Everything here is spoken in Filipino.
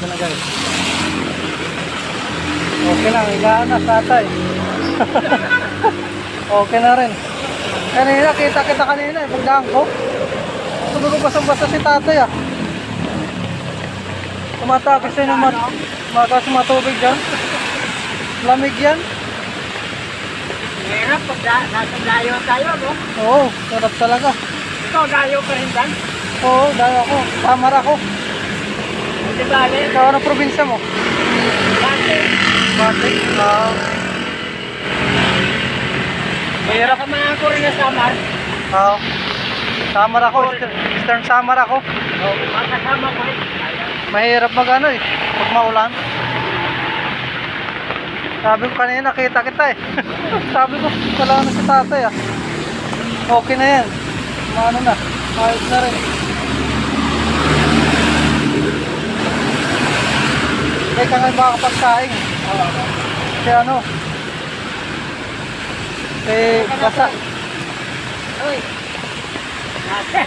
Ito na guys. Okay na, higaan na tatay. Okay na rin. Kanina, kita kanina eh. Pagdaan ko. Tumulong basang-basa si tatay ah. Tumatagis na yung magas matubig dyan. Lamig yan. Hirap pag nasa dayo tayo, no? Oo, sarap talaga. Ikaw, dayo ka rin dyan? Oo, dahil ako. Samar ako. Di ba, Ale? Ikaw, anong probinsya mo? Dati. Batik. Mahirap ka mga ko rin na samar. Oo. Samar ako. Eastern Samar ako. O, makasama ko rin. Mahirap mag ano eh. Pag maulan. Sabi ko kanina, nakita kita eh. Sabi ko, wala na si tatay ah. Okay na yan. Maano na. Ayos na rin. Hindi ka ngayon makakapagsaing. Kasi ano. Eh, basa. Uy. Nasa.